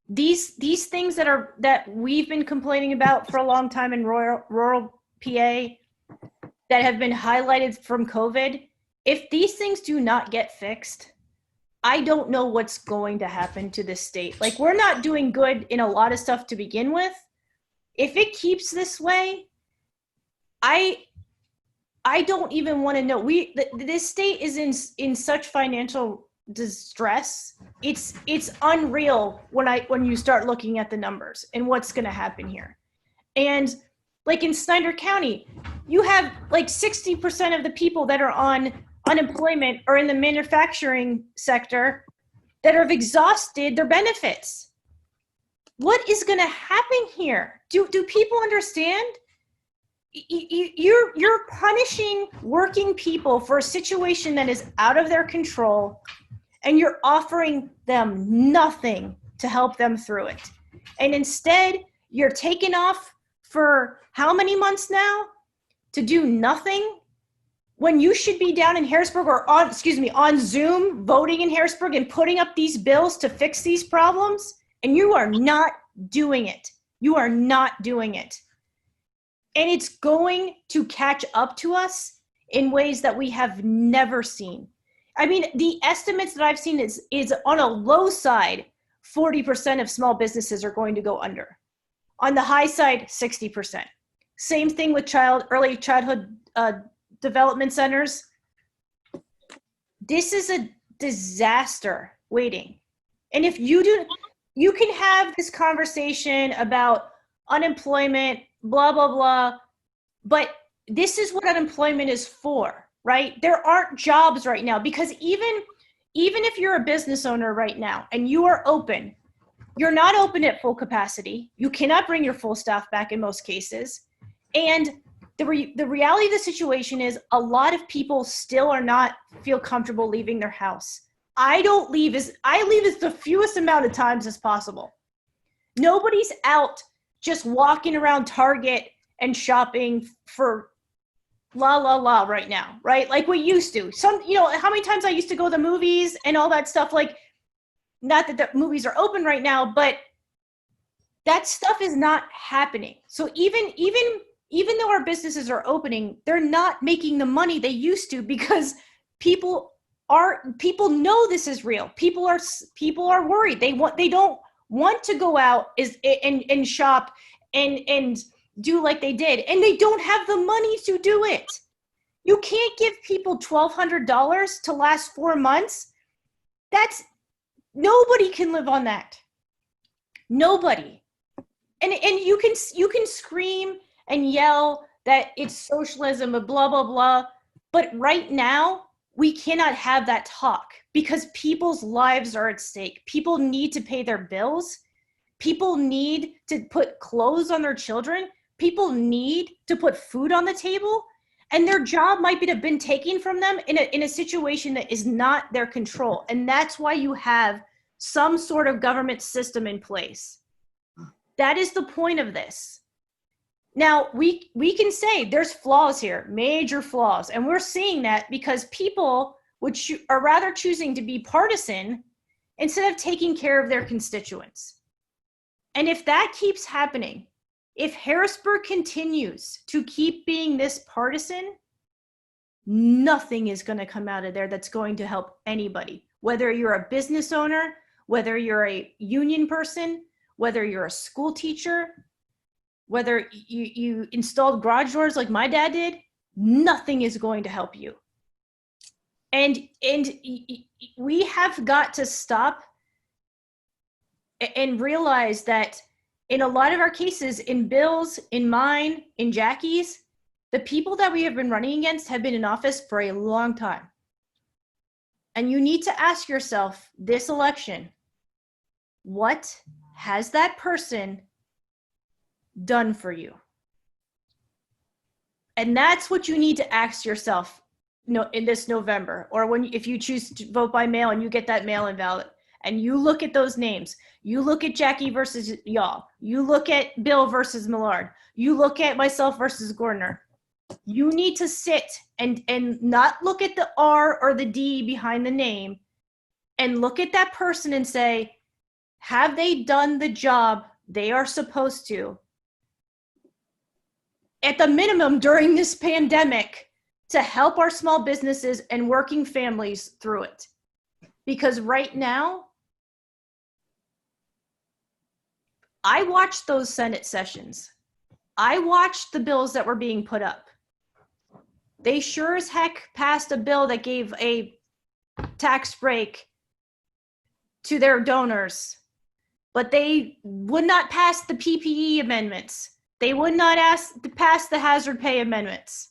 these things that we've been complaining about for a long time in rural PA that have been highlighted from COVID, if these things do not get fixed, I don't know what's going to happen to this state. We're not doing good in a lot of stuff to begin with. If it keeps this way, I don't even want to know. This state is in such financial distress. It's unreal when you start looking at the numbers and what's going to happen here. And like in Snyder County, you have like 60% of the people that are on unemployment or in the manufacturing sector that have exhausted their benefits. What is going to happen here? Do people understand? You're punishing working people for a situation that is out of their control, and you're offering them nothing to help them through it. And instead, you're taking off for how many months now to do nothing when you should be down in Harrisburg or on Zoom voting in Harrisburg and putting up these bills to fix these problems, and you are not doing it. You are not doing it. And it's going to catch up to us in ways that we have never seen. I mean, the estimates that I've seen is on a low side, 40% of small businesses are going to go under. On the high side, 60%. Same thing with early childhood development centers. This is a disaster waiting. And if you can have this conversation about unemployment, blah, blah, blah, but this is what unemployment is for, right? There aren't jobs right now, because even if you're a business owner right now and you are open, you're not open at full capacity. You cannot bring your full staff back in most cases. And the reality of the situation is a lot of people still are not feel comfortable leaving their house. I leave as the fewest amount of times as possible. Nobody's out just walking around Target and shopping for la la la right now, right? Like we used to. How many times I used to go to the movies and all that stuff, like, not that the movies are open right now, but that stuff is not happening. So even though our businesses are opening, they're not making the money they used to, because people know this is real. People are worried. They don't want to go out and shop and do like they did, and they don't have the money to do it. You can't give people $1,200 to last 4 months. Nobody can live on that. Nobody. And you can scream and yell that it's socialism, blah, blah, blah. But right now, we cannot have that talk, because people's lives are at stake. People need to pay their bills. People need to put clothes on their children. People need to put food on the table. And their job might have been taken from them in a situation that is not their control. And that's why you have some sort of government system in place. That is the point of this. Now, we can say there's flaws here, major flaws. And we're seeing that because people are rather choosing to be partisan instead of taking care of their constituents. And if that keeps happening, if Harrisburg continues to keep being this partisan, nothing is going to come out of there that's going to help anybody. Whether you're a business owner, whether you're a union person, whether you're a school teacher, whether you installed garage doors like my dad did, nothing is going to help you. And we have got to stop and realize that in a lot of our cases, in Bill's, in mine, in Jackie's, the people that we have been running against have been in office for a long time. And you need to ask yourself this election, what has that person done for you? And that's what you need to ask yourself in this November, or if you choose to vote by mail and you get that mail-in ballot, and you look at those names, you look at Jackie versus y'all, you look at Bill versus Millard, you look at myself versus Gordner, you need to sit and not look at the R or the D behind the name, and look at that person and say, have they done the job they are supposed to, at the minimum during this pandemic, to help our small businesses and working families through it? Because right now, I watched those Senate sessions. I watched the bills that were being put up. They sure as heck passed a bill that gave a tax break to their donors, but they would not pass the PPE amendments. They would not pass the hazard pay amendments.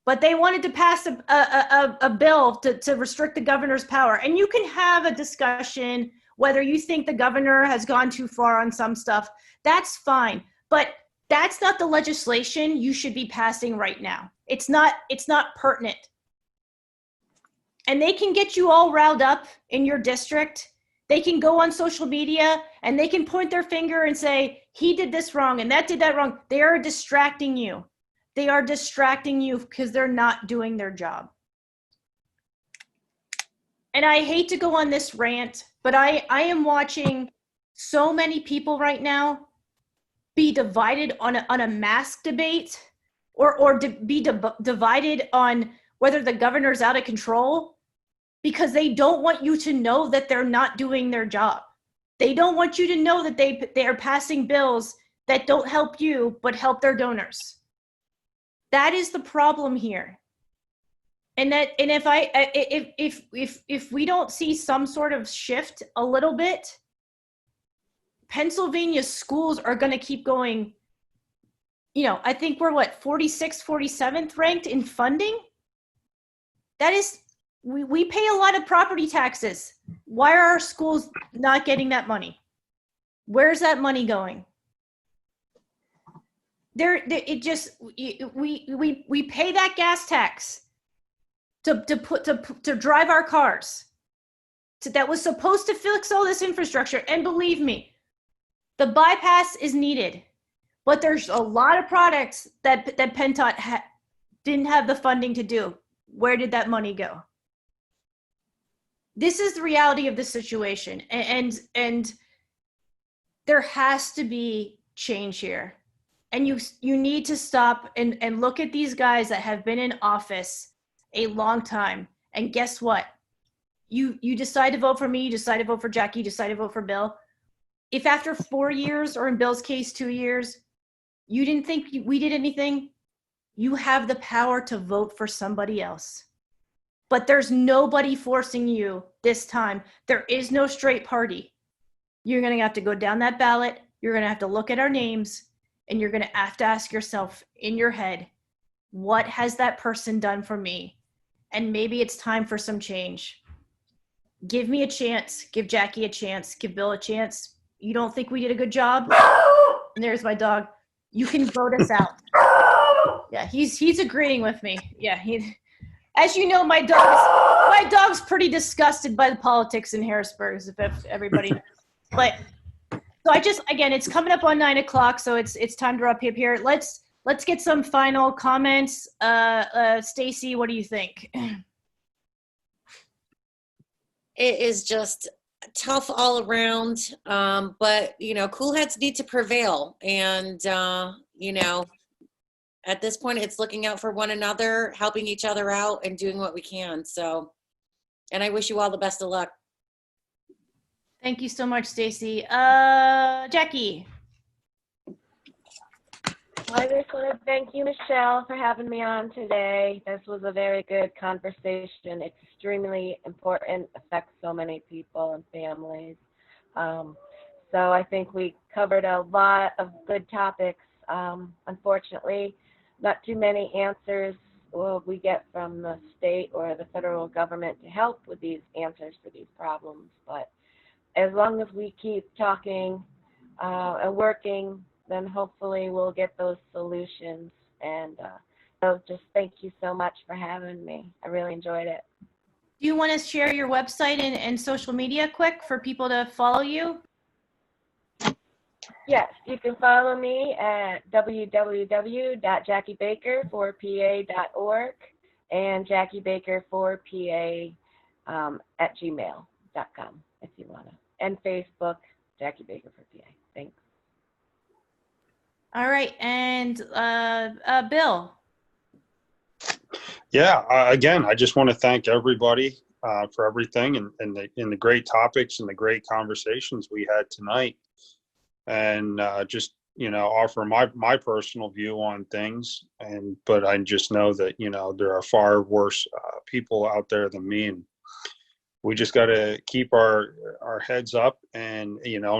But they wanted to pass a bill to restrict the governor's power. And you can have a discussion whether you think the governor has gone too far on some stuff. That's fine. But that's not the legislation you should be passing right now. It's not pertinent. And they can get you all riled up in your district. They can go on social media and they can point their finger and say, he did this wrong and that did that wrong. They are distracting you. They are distracting you because they're not doing their job. And I hate to go on this rant, but I am watching so many people right now be divided on a mask debate or divided on whether the governor's out of control because they don't want you to know that they're not doing their job. They don't want you to know that they are passing bills that don't help you but help their donors. That is the problem here. And if we don't see some sort of shift a little bit, Pennsylvania schools are going to keep going. You know, I think we're 46th, 47th ranked in funding. That is, we pay a lot of property taxes. Why are our schools not getting that money? Where's that money going? We pay that gas tax to drive our cars. That was supposed to fix all this infrastructure. And believe me, the bypass is needed, but there's a lot of products that PennDOT didn't have the funding to do. Where did that money go? This is the reality of the situation, and there has to be change here. And you need to stop and look at these guys that have been in office a long time. And guess what? You decide to vote for me, you decide to vote for Jackie, you decide to vote for Bill. If after 4 years, or in Bill's case, 2 years, you didn't think we did anything, you have the power to vote for somebody else. But there's nobody forcing you this time. There is no straight party. You're going to have to go down that ballot. You're going to have to look at our names, and you're going to have to ask yourself in your head, what has that person done for me? And maybe it's time for some change. Give me a chance. Give Jackie a chance. Give Bill a chance. You don't think we did a good job? And there's my dog. You can vote us out. Yeah, he's agreeing with me. Yeah, as you know, my dog's pretty disgusted by the politics in Harrisburg, if everybody knows. But so again, it's coming up on 9 o'clock, so it's time to wrap up here. Let's get some final comments. Stacy, what do you think? It is just tough all around, but cool heads need to prevail, and at this point it's looking out for one another, helping each other out, and doing what we can. So, and I wish you all the best of luck. Thank you so much, Stacy. Jackie. I just want to thank you, Michelle, for having me on today. This was a very good conversation. Extremely important, affects so many people and families. So I think we covered a lot of good topics. Unfortunately, not too many answers will we get from the state or the federal government to help with these answers to these problems. But as long as we keep talking and working, then hopefully we'll get those solutions. And so just thank you so much for having me. I really enjoyed it. Do you want to share your website and social media quick for people to follow you? Yes, you can follow me at www.jackiebaker4pa.org and jackiebaker4pa@gmail.com if you want to. And Facebook, Jackie Baker for PA. Thanks. All right, and Bill. Yeah, again, I just want to thank everybody for everything and the great topics and the great conversations we had tonight. And just offer my personal view on things. But I just know that, there are far worse people out there than me. And we just got to keep our heads up and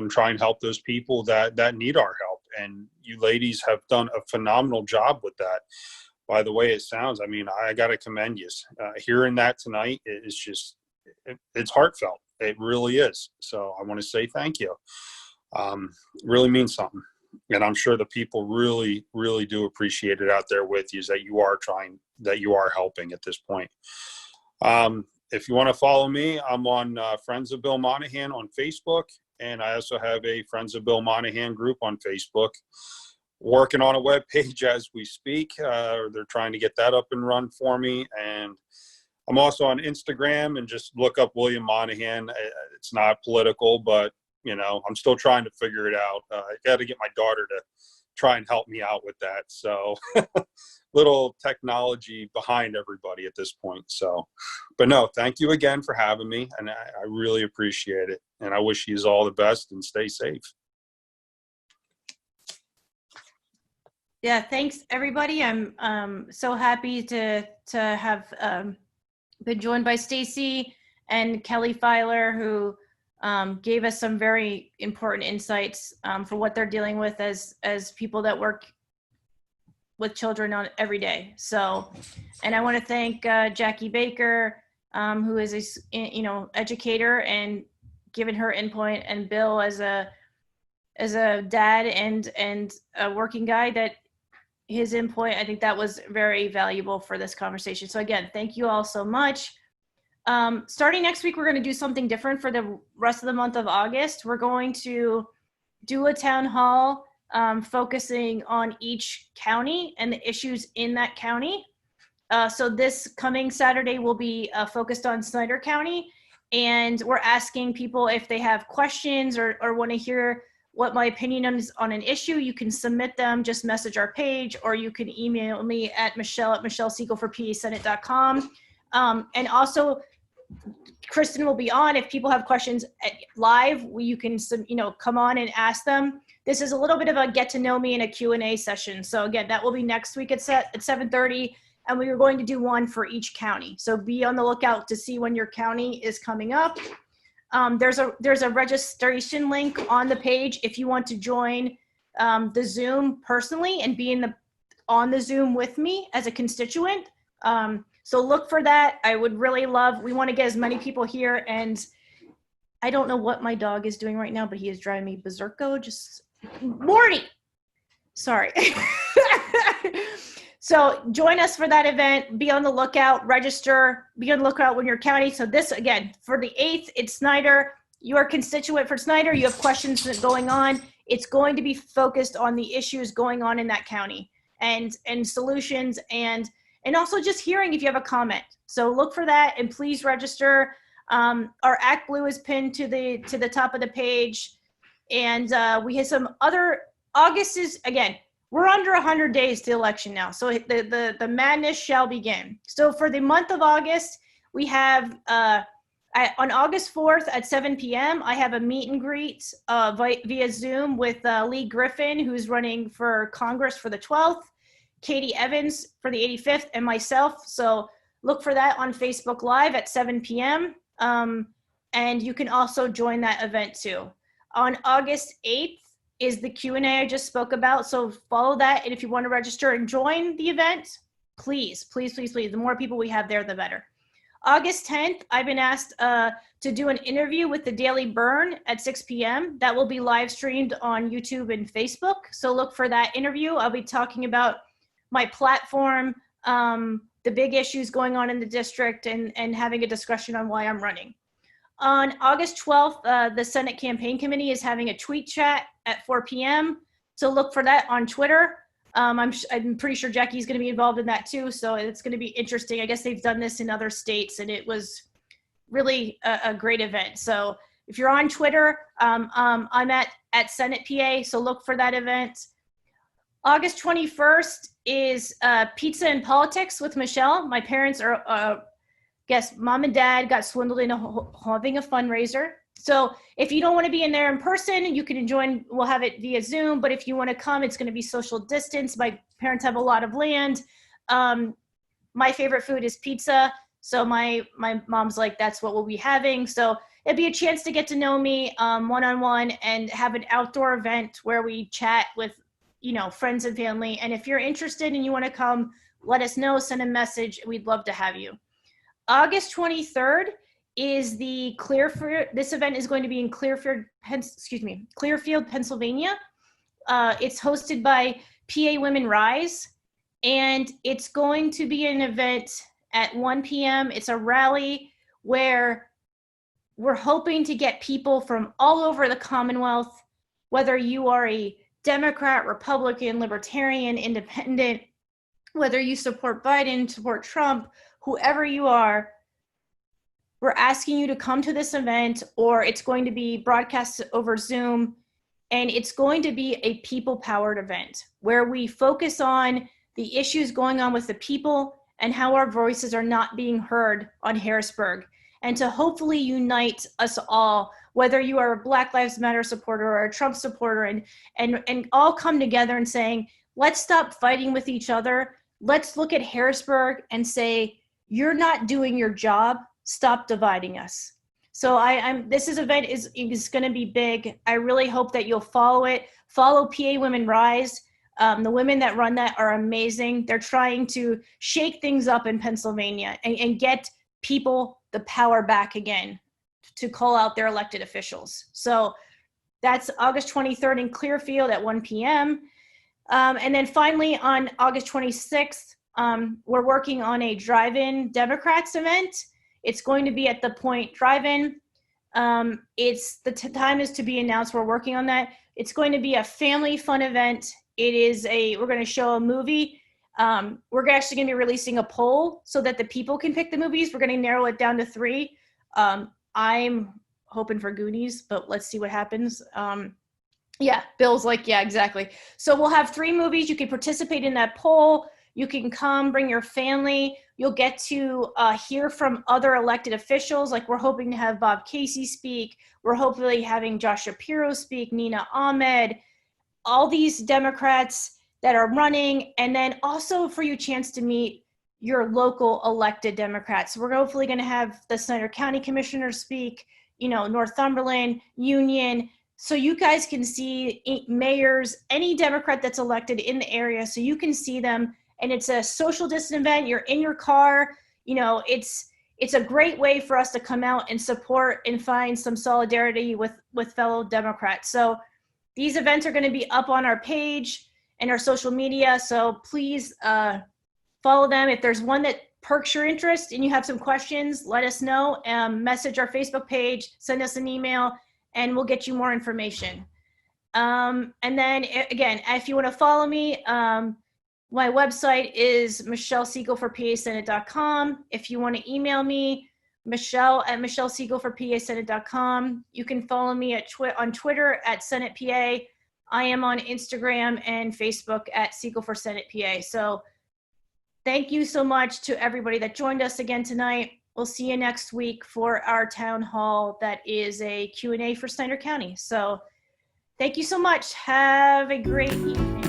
try and help those people that need our help. And you ladies have done a phenomenal job with that. By the way it sounds, I mean, I got to commend you. Hearing that tonight is just, it's heartfelt. It really is. So I want to say thank you. Really means something. And I'm sure the people really, really do appreciate it out there with you, is that you are helping at this point. If you want to follow me, I'm on Friends of Bill Monahan on Facebook. And I also have a Friends of Bill Monahan group on Facebook. Working on a web page as we speak. They're trying to get that up and run for me. And I'm also on Instagram, and just look up William Monahan. It's not political, but I'm still trying to figure it out. I got to get my daughter to try and help me out with that. So little technology behind everybody at this point. So, but no, thank you again for having me. And I really appreciate it. And I wish you all the best and stay safe. Yeah, thanks everybody. I'm so happy to have been joined by Stacy and Kelly Filer, who gave us some very important insights for what they're dealing with as people that work with children on every day. So, and I want to thank Jackie Baker, who is a educator and given her input, and Bill as a dad and a working guy, that his input, I think that was very valuable for this conversation. So again, thank you all so much. Starting next week, we're going to do something different for the rest of the month of August. We're going to do a town hall focusing on each county and the issues in that county. So this coming Saturday will be focused on Snyder County, and we're asking people if they have questions or want to hear what my opinion is on an issue. You can submit them, just message our page, or you can email me at michelle@michellesiegelforpasenate.com. And also, Kristen will be on. If people have questions live, you can come on and ask them. This is a little bit of a get to know me and a Q&A session. So again, that will be next week at 7:30, and we are going to do one for each county. So be on the lookout to see when your county is coming up. There's a registration link on the page if you want to join the Zoom personally and be on the Zoom with me as a constituent. So look for that. I would really we want to get as many people here. And I don't know what my dog is doing right now, but he is driving me berserko. Morty, sorry. So join us for that event. Be on the lookout, register, be on the lookout when your county. So this, again, for the 8th, it's Snyder. You are a constituent for Snyder. You have questions going on. It's going to be focused on the issues going on in that county and solutions, and also just hearing if you have a comment. So look for that, and please register. Our Act Blue is pinned to the top of the page. And we have some other, August is, again, we're under 100 days to election now. So the madness shall begin. So for the month of August, we have, on August 4th at 7 p.m., I have a meet and greet via Zoom with Lee Griffin, who's running for Congress for the 12th, Katie Evans for the 85th, and myself. So look for that on Facebook Live at 7 p.m. And you can also join that event too. On August 8th, is the Q&A I just spoke about. So follow that. And if you want to register and join the event, please, please, please, please. The more people we have there, the better. August 10th, I've been asked to do an interview with the Daily Burn at 6 p.m. That will be live streamed on YouTube and Facebook. So look for that interview. I'll be talking about my platform, the big issues going on in the district, and having a discussion on why I'm running. On August 12th, the Senate Campaign Committee is having a tweet chat at 4 p.m. So look for that on Twitter. I'm pretty sure Jackie's going to be involved in that too. So it's going to be interesting. I guess they've done this in other states, and it was really a great event. So if you're on Twitter, I'm at Senate PA. So look for that event. August 21st is Pizza and Politics with Michelle. My parents are, guess mom and dad got swindled into having a fundraiser. So if you don't want to be in there in person, you can join, we'll have it via Zoom, but if you want to come, it's going to be social distance. My parents have a lot of land. My favorite food is pizza. So my mom's like, that's what we'll be having. So it'd be a chance to get to know me one-on-one and have an outdoor event where we chat with, you know, friends and family. And if you're interested and you want to come, let us know, send a message. We'd love to have you. August 23rd is the Clearfield. This event is going to be in Clearfield, Pennsylvania. It's hosted by PA Women Rise, and it's going to be an event at 1 p.m. It's a rally where we're hoping to get people from all over the Commonwealth, whether you are a Democrat, Republican, Libertarian, Independent, whether you support Biden, support Trump, whoever you are, we're asking you to come to this event, or it's going to be broadcast over Zoom, and it's going to be a people-powered event where we focus on the issues going on with the people and how our voices are not being heard on Harrisburg, and to hopefully unite us all, whether you are a Black Lives Matter supporter or a Trump supporter, and all come together and saying, let's stop fighting with each other. Let's look at Harrisburg and say, you're not doing your job. Stop dividing us. So this event is going to be big. I really hope that you'll follow it. Follow PA Women Rise. The women that run that are amazing. They're trying to shake things up in Pennsylvania and get people the power back again to call out their elected officials. So that's August 23rd in Clearfield at 1 p.m. And then finally on August 26th, we're working on a drive-in Democrats event. It's going to be at the Point Drive-In. Time is to be announced. We're working on that. It's going to be a family fun event. We're going to show a movie. We're actually going to be releasing a poll so that the people can pick the movies. We're going to narrow it down to 3. I'm hoping for Goonies, but let's see what happens. Yeah, Bill's like, yeah, exactly. So we'll have 3 movies. You can participate in that poll. You can come, bring your family. You'll get to hear from other elected officials. Like we're hoping to have Bob Casey speak. We're hopefully having Josh Shapiro speak, Nina Ahmed, all these Democrats that are running. And then also for you a chance to meet your local elected Democrats. We're hopefully going to have the Snyder County Commissioner speak, Northumberland, Union, so you guys can see mayors, any Democrat that's elected in the area, so you can see them. And it's a social distance event. You're in your car. It's a great way for us to come out and support and find some solidarity with fellow Democrats. So these events are going to be up on our page and our social media. So please follow them. If there's one that perks your interest and you have some questions, let us know. Message our Facebook page, send us an email, and we'll get you more information. And then again, if you want to follow me, my website is michellesiegelforpasenate.com. If you want to email me, michelle@michellesiegelforpasenate.com. You can follow me on Twitter at SenatePA. I am on Instagram and Facebook at Siegel for Senate PA. So thank you so much to everybody that joined us again tonight. We'll see you next week for our town hall that is a Q&A for Snyder County. So thank you so much. Have a great evening.